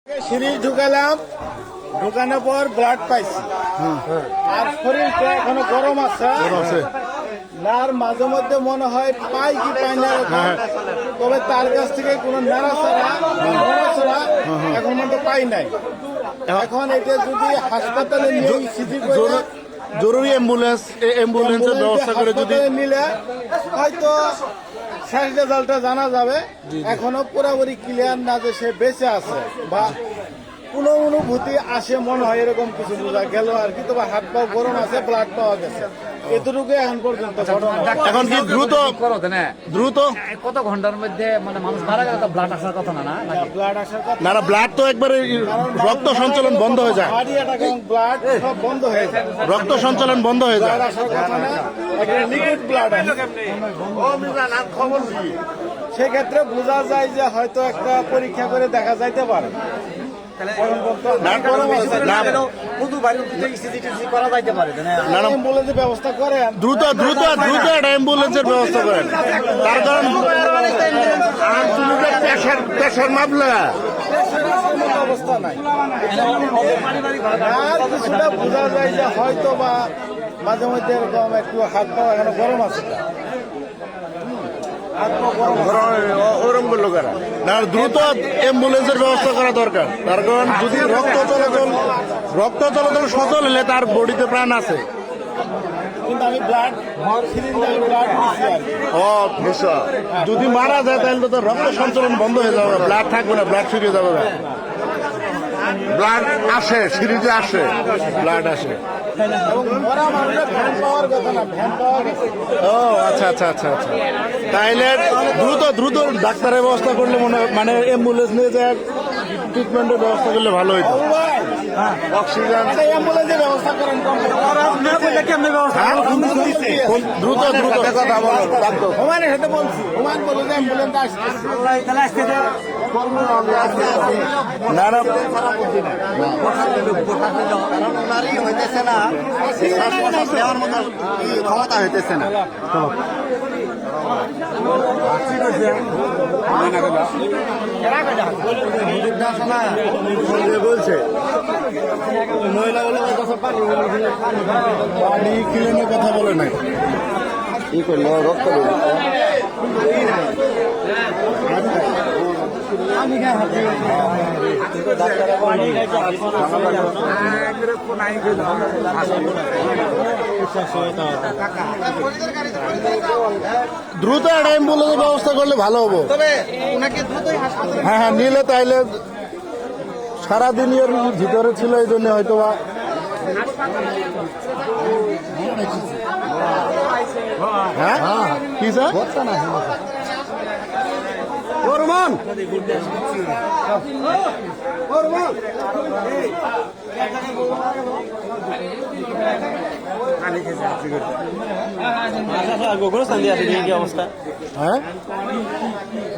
Series ঢুকালাম, ঢুকানোর পর blood পাইছি। আর শরীরটা এখনো গরম আছে। আর মাঝে মধ্যে মনে হয় পাই কি পাই না, তবে তার কাছ থেকে কোনো নাড়াচাড়া এখন পর্যন্ত পাই নাই। এখন এটা যদি হাসপাতালে নিয়ে সিজি করে জরুরি অ্যাম্বুলেন্সের ব্যবস্থা করে যদি নিলে হয়তো শেষ রেজাল্টটা জানা যাবে। এখনো পুরোপুরি ক্লিয়ার না যে সে বেঁচে আছে বা কোনো অনুভূতি আসে মনে হয় এরকম কিছু বোঝা গেল আর কি। তবে হাত পা গরম আছে, ব্লাড পাওয়া গেছে, এতটুকু এখন পর্যন্ত ঘটনা। এখন কি দ্রুত কত ঘন্টার মধ্যে মানে মানুষ মারা গেলে তো ব্লাড আসার কথা না ব্লাড আসার কথা না, ব্লাড তো একবারে রক্ত সঞ্চালন বন্ধ হয়ে যায়, হার্ট অ্যাটাক এবং ব্লাড সব বন্ধ হয়ে যায়, রক্ত সঞ্চালন বন্ধ হয়ে যায়। ব্লাড আসার কথা না, একটা লিকুইড ব্লাড আছে। সেক্ষেত্রে বোঝা যায় যে হয়তো একটা পরীক্ষা করে দেখা যাইতে পারে। অ্যাম্বুলেন্সের ব্যবস্থা করেন, দ্রুত একটা অ্যাম্বুলেন্সের ব্যবস্থা করেন। তার কারণ প্রেশার মাপলা অবস্থা নাই। আর কিছুটা বোঝা যায় যে হয়তো বা মাঝে মধ্যে এরকম একটু হাত পা এখনো গরম আছে। না, দ্রুত অ্যাম্বুলেন্সের ব্যবস্থা করা দরকার। তার কারণ যদি রক্ত চলাচল সচল হলে তার বডিতে প্রাণ আছে। কিন্তু আমি ব্লাড দিচ্ছি আর কি। যদি মারা যায় তাহলে তো রক্ত সঞ্চালন বন্ধ হয়ে যাবে, ব্লাড থাকবে না, ব্লাড শুকিয়ে যাবে না। ব্লাড আসে, সিরিজে আসে, ব্লাড আসে। এবং ওরা মানুষের ভ্যান পাওয়ার কথা না, ভ্যান পাওয়া গেছে। ও আচ্ছা। তাইলে দ্রুত ডাক্তারের ব্যবস্থা করলে মানে অ্যাম্বুলেন্স নিয়ে যায় ট্রিটমেন্টের ব্যবস্থা করলে ভালো হইতো। অক্সিজেন অ্যাম্বুলেন্সের ব্যবস্থা করেন, দ্রুত কথা বলো। হুমায়ুনের সাথে বলছি, হুমায়ুন বলে যে অ্যাম্বুলেন্স আসছে। ক্ষমতা হইতেছে না। বলছে মহিলাগুলো পানি ক্লিনের কথা বলে না, কি করলো রক্ত দ্রুত একটা অ্যাম্বুলেন্সের ব্যবস্থা করলে ভালো হবো। হ্যাঁ নিলে তাইলে সারাদিন এর ভিতরে ছিল, এই জন্য হয়তো বা হ্যাঁ কি স্যার হ্যাঁ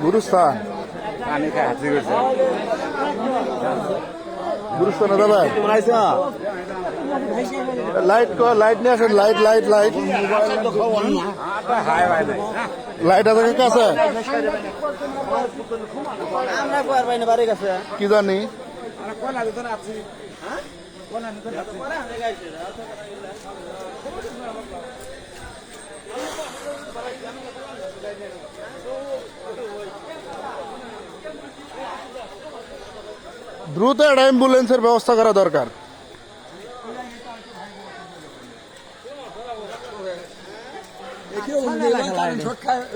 গুরুস্থান গুরুস্থান দাদা লাইট নিয়ে আসেন, লাইট আছে কাছে কি জানি। দ্রুত একটা অ্যাম্বুলেন্সের ব্যবস্থা করা দরকার।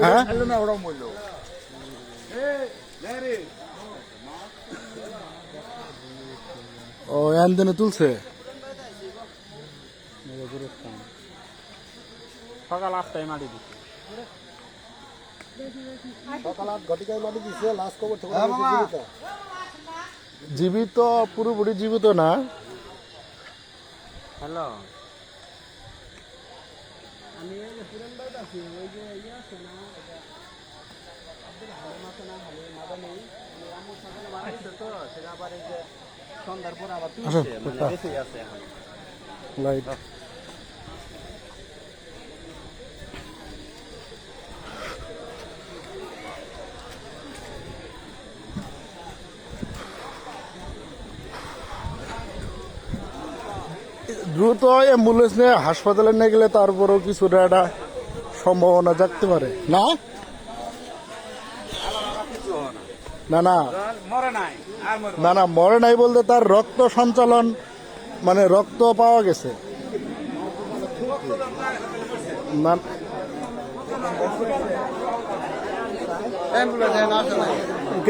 হ্যাঁ ও এনদিনে তুলছে সকাল 8টায় মাটি দিচ্ছে, সকাল 8 ঘটিকায় মাটি দিচ্ছে। লাস্ট খবর জীবিত, পুরোপুরি জীবিত না। হ্যালো, সন্ধ্যার পর আবার লাইট দ্রুত অ্যাম্বুলেন্স নিয়ে হাসপাতালে নিয়ে গেলে তারপরেও কিছুটা একটা সম্ভাবনা জাগতে পারে না না না না না মরে নাই বলতে তার রক্ত সঞ্চালন মানে রক্ত পাওয়া গেছে না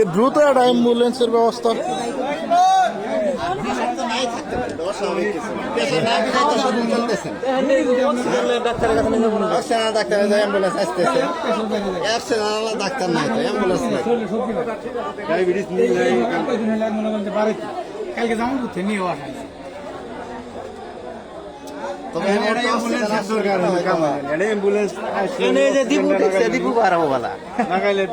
দ্রুত একটা অ্যাম্বুলেন্সের ব্যবস্থা ডাক্তার নাই অ্যাম্বুলেন্স নাই কালকে যাবো বুঝতে নিয়ে আসা দীপু বাড়াবো বলা হাসপাতালে